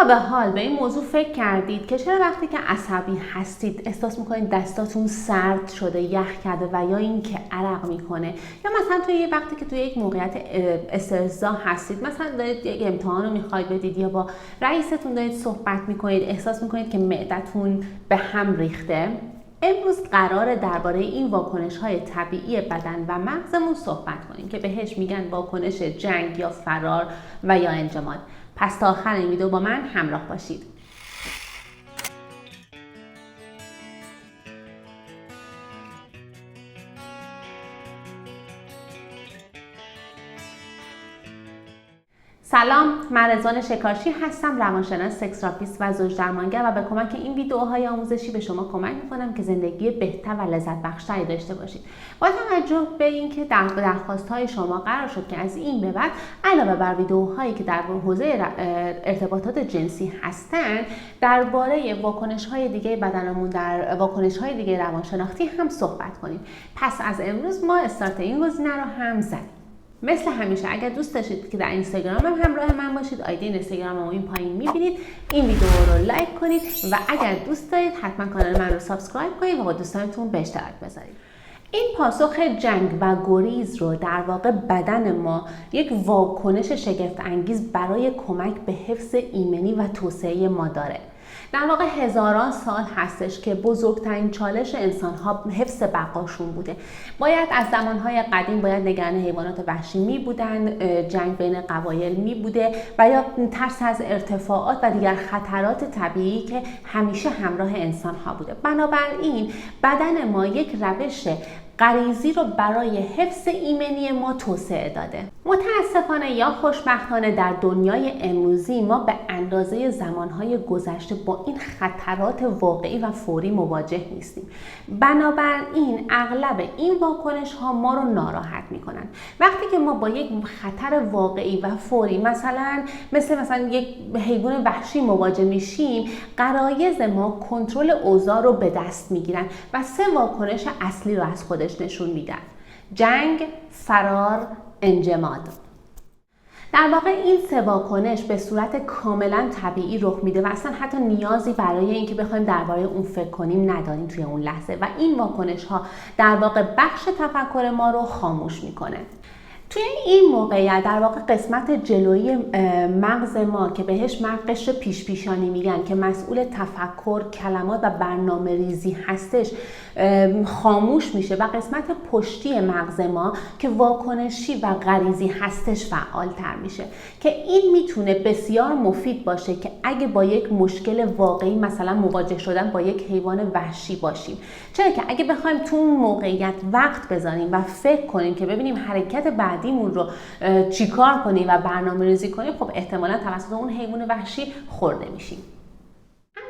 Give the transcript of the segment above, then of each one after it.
تا به حال به این موضوع فکر کردید که چرا وقتی که عصبی هستید احساس میکنید دستاتون سرد شده، یخ کرده و یا اینکه عرق میکنه، یا مثلا توی وقتی که توی یک موقعیت استرس‌زا هستید، مثلا دارید یک امتحان رو میخواید بدید یا با رئیستون دارید صحبت میکنید، احساس میکنید که معدتون به هم ریخته. امروز قراره درباره این واکنش‌های طبیعی بدن و مغزمون صحبت کنیم که بهش میگن واکنش جنگ یا فرار و یا انجماد. پس تا آخر این ویدیو با من همراه باشید. سلام، من رضوان شکارچی هستم، روانشناس، سکس تراپیست و زوج درمانگر و به کمک این ویدیوهای آموزشی به شما کمک میکنم که زندگی بهتر و لذت بخشتری داشته باشید. با توجه به اینکه درخواست‌های شما قرار شد که از این به بعد علاوه بر ویدیوهایی که در حوزه ارتباطات جنسی هستند، درباره واکنش‌های دیگه بدنمون، در واکنش‌های دیگه روانشناختی هم صحبت کنیم. پس از امروز ما استارت این گزینه رو هم زدیم. مثل همیشه اگر دوست داشتید که در اینستاگرامم همراه من باشید، آیدی اینستاگرامم این پایین میبینید، این ویدیو رو لایک کنید و اگر دوست دارید حتما کانال من رو سابسکرایب کنید و با دوستانتون به اشتراک بذارید. این پاسخ جنگ و گریز رو در واقع بدن ما یک واکنش شگفت انگیز برای کمک به حفظ ایمنی و توسعه ما داره. در واقع هزاران سال هستش که بزرگترین چالش انسان‌ها حفظ بقاشون بوده. باید از زمانهای قدیم نگران حیوانات وحشی می بودن، جنگ بین قبایل می بوده و یا ترس از ارتفاعات و دیگر خطرات طبیعی که همیشه همراه انسان‌ها بوده. بنابراین بدن ما یک روش غریزی رو برای حفظ ایمنی ما توسعه داده. متاسفانه یا خوشبختانه در دنیای امروزی ما به اندازه زمانهای گذشته با این خطرات واقعی و فوری مواجه نیستیم. بنابراین اغلب این واکنش ها ما رو ناراحت میکنن. وقتی که ما با یک خطر واقعی و فوری مثلا یک حیوان وحشی مواجه میشیم، غرایز ما کنترل اوضاع رو به دست میگیرن و سه واکنش اصلی رو از خودش نشون میدن: جنگ، فرار، انجماد. در واقع این سه واکنش به صورت کاملا طبیعی رخ میده و اصلا حتی نیازی برای اینکه بخوایم درباره اون فکر کنیم نداریم توی اون لحظه و این واکنش ها در واقع بخش تفکر ما رو خاموش میکنه. توی این موقعیت در واقع قسمت جلویی مغز ما که بهش قشر پیشانی میگن که مسئول تفکر، کلمات و برنامه ریزی هستش خاموش میشه و قسمت پشتی مغز ما که واکنشی و غریزی هستش فعالتر میشه که این میتونه بسیار مفید باشه که اگه با یک مشکل واقعی مثلا مواجه شدن با یک حیوان وحشی باشیم. چرا که اگه بخوایم تو اون موقعیت وقت بذاریم و فکر کنیم که ببینیم حرکت بعدیمون رو چیکار کنیم و برنامه ریزی کنیم، خب احتمالاً توسط اون حیوان وحشی خورده میشیم.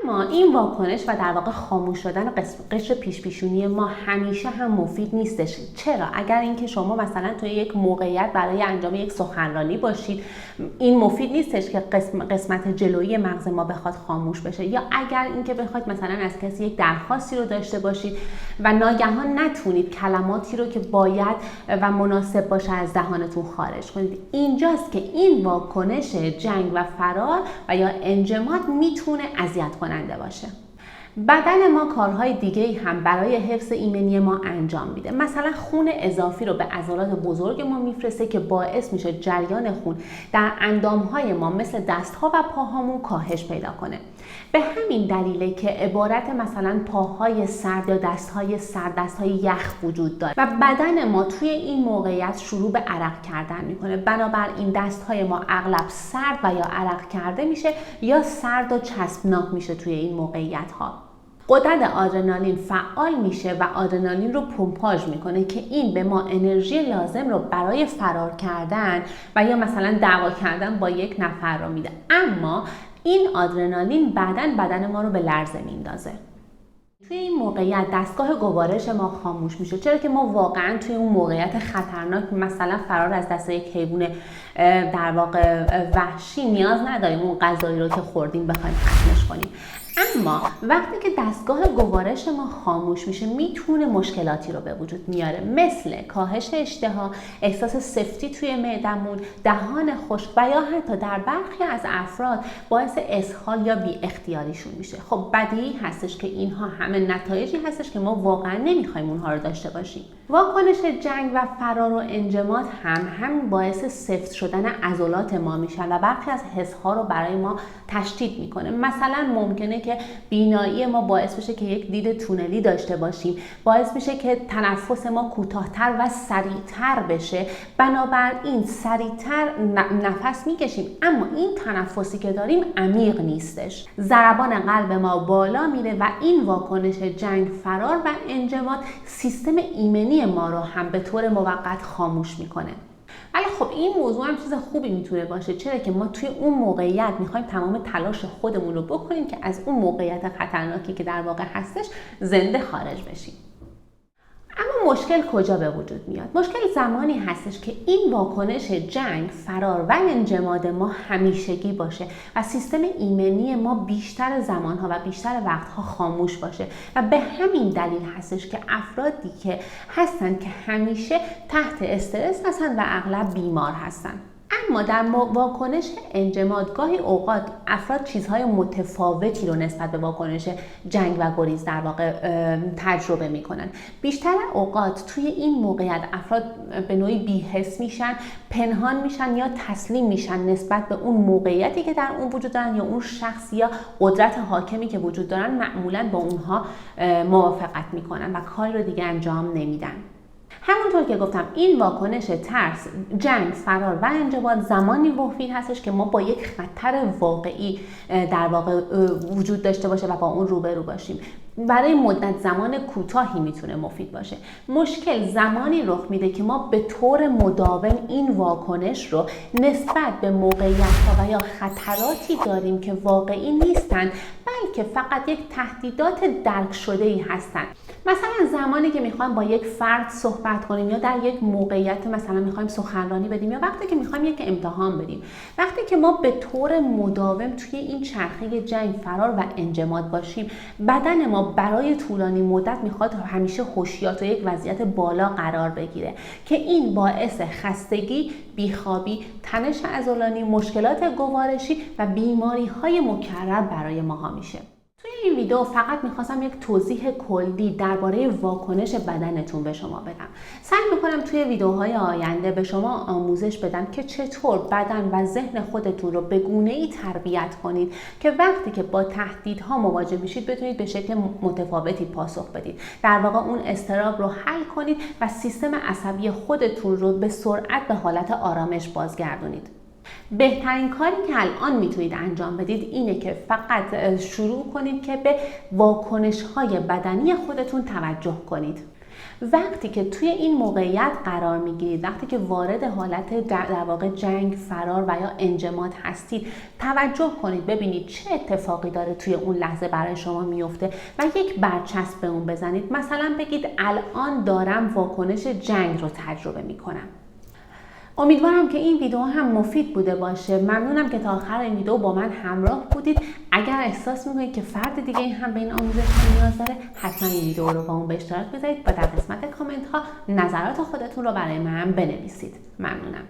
اما این واکنش و در واقع خاموش شدن قشر پیشانی ما همیشه هم مفید نیستش. چرا؟ اگر اینکه شما مثلا توی یک موقعیت برای انجام یک سخنرانی باشید، این مفید نیستش که قسمت جلویی مغز ما بخواد خاموش بشه، یا اگر اینکه بخواید مثلا از کسی یک درخواستی رو داشته باشید و ناگهان نتونید کلماتی رو که باید و مناسب باشه از دهانتون خارج کنید. اینجاست که این واکنش جنگ و فرار و یا انجماد میتونه اذیت کننده باشه. بدن ما کارهای دیگه‌ای هم برای حفظ ایمنی ما انجام میده. مثلا خون اضافی رو به عضلات بزرگ ما میفرسته که باعث میشه جریان خون در اندامهای ما مثل دستها و پاهامون کاهش پیدا کنه. به همین دلیله که عبارت مثلا پاهای سرد یا دستهای سرد، دستهای یخ وجود داره و بدن ما توی این موقعیت شروع به عرق کردن میکنه. بنابراین دستهای ما اغلب سرد و یا عرق کرده میشه یا سرد و چسبناک میشه توی این موقعیت ها. غدد آدرنالین فعال میشه و آدرنالین رو پمپاژ میکنه که این به ما انرژی لازم رو برای فرار کردن و یا مثلا دعوا کردن با یک نفر رو میده. اما این آدرنالین بدن ما رو به لرزه میندازه. توی این موقعیت دستگاه گوارش ما خاموش میشه، چرا که ما واقعا توی اون موقعیت خطرناک مثلا فرار از دست یک حیوان در واقع وحشی نیاز نداریم اون غذایی رو که خوردیم بخوایم ختمش کنیم. اما وقتی که دستگاه گوارش ما خاموش میشه میتونه مشکلاتی رو به وجود میاره، مثل کاهش اشتها، احساس سفتی توی معدمون، دهان خشک و یا حتی در برخی از افراد باعث اسهال یا بی اختیاریشون میشه. خب بدیهی هستش که اینها همه نتایجی هستش که ما واقعا نمیخوایم اونها رو داشته باشیم. واکنش جنگ و فرار و انجماد هم باعث سفت شدن عضلات ما میشن و برخی از حسها رو برای ما تشدید میکنه. مثلا ممکنه که بینایی ما باعث بشه که یک دید تونلی داشته باشیم، باعث میشه که تنفس ما کوتاه‌تر و سریعتر بشه، بنابراین سریعتر نفس میکشیم اما این تنفسی که داریم عمیق نیستش. ضربان قلب ما بالا میره و این واکنش جنگ، فرار و انجماد سیستم ایمنی ما رو هم به طور موقت خاموش میکنه. ولی خب این موضوع هم چیز خوبی میتونه باشه، چرا که ما توی اون موقعیت میخوایم تمام تلاش خودمون رو بکنیم که از اون موقعیت خطرناکی که در واقع هستش زنده خارج بشیم. اما مشکل کجا به وجود میاد؟ مشکل زمانی هستش که این واکنش جنگ، فرار و انجماد ما همیشگی باشه و سیستم ایمنی ما بیشتر زمانها و بیشتر وقتها خاموش باشه و به همین دلیل هستش که افرادی که هستن که همیشه تحت استرس هستن و اغلب بیمار هستن. اما در واکنش انجماد گاهی اوقات افراد چیزهای متفاوتی رو نسبت به واکنش جنگ و گریز در واقع تجربه میکنن. بیشتر اوقات توی این موقعیت افراد به نوعی بی‌حس میشن، پنهان میشن یا تسلیم میشن نسبت به اون موقعیتی که در اون وجود دارن یا اون شخص یا قدرت حاکمی که وجود دارن، معمولاً با اونها موافقت میکنن و کاری رو دیگه انجام نمیدن. همونطور که گفتم این واکنش ترس، جنگ، فرار و انجماد زمانی مفید هستش که ما با یک خطر واقعی در واقع وجود داشته باشه و با اون روبرو باشیم. برای مدت زمان کوتاهی میتونه مفید باشه. مشکل زمانی رخ میده که ما به طور مداوم این واکنش رو نسبت به موقعیت‌ها و یا خطراتی داریم که واقعی نیستن، بلکه فقط یک تهدیدات درک شده‌ای هستن. مثلا زمانی که میخوایم با یک فرد صحبت کنیم یا در یک موقعیت مثلا میخوایم سخنرانی بدیم یا وقتی که میخوایم یک امتحان بدیم، وقتی که ما به طور مداوم توی این چرخه جنگ، فرار و انجماد باشیم، بدن ما برای طولانی مدت میخواد همیشه هوشیار و یک وضعیت بالا قرار بگیره که این باعث خستگی، بیخوابی، تنش عضلانی، مشکلات گوارشی و بیماری‌های مکرر برای ماها میشه. توی این ویدیو فقط میخواستم یک توضیح کلی درباره واکنش بدنتون به شما بدم. سعی میکنم توی ویدیوهای آینده به شما آموزش بدم که چطور بدن و ذهن خودتون رو به گونه‌ای تربیت کنید که وقتی که با تهدیدها مواجه میشید بتونید به شکل متفاوتی پاسخ بدید. در واقع اون اضطراب رو حل کنید و سیستم عصبی خودتون رو به سرعت به حالت آرامش بازگردونید. بهترین کاری که الان میتونید انجام بدید اینه که فقط شروع کنید که به واکنش‌های بدنی خودتون توجه کنید. وقتی که توی این موقعیت قرار میگیرید، وقتی که وارد حالت در واقع جنگ، فرار و یا انجماد هستید، توجه کنید ببینید چه اتفاقی داره توی اون لحظه برای شما میفته و یک برچسب به اون بزنید. مثلا بگید الان دارم واکنش جنگ رو تجربه میکنم. امیدوارم که این ویدیو هم مفید بوده باشه. ممنونم که تا آخر این ویدیو با من همراه بودید. اگر احساس میکنید که فرد دیگه هم به این آموزش نیاز داره، حتما این ویدیو رو با اون به اشتراک بذارید و در قسمت کامنت ها نظرات خودتون رو برای من بنویسید. ممنونم.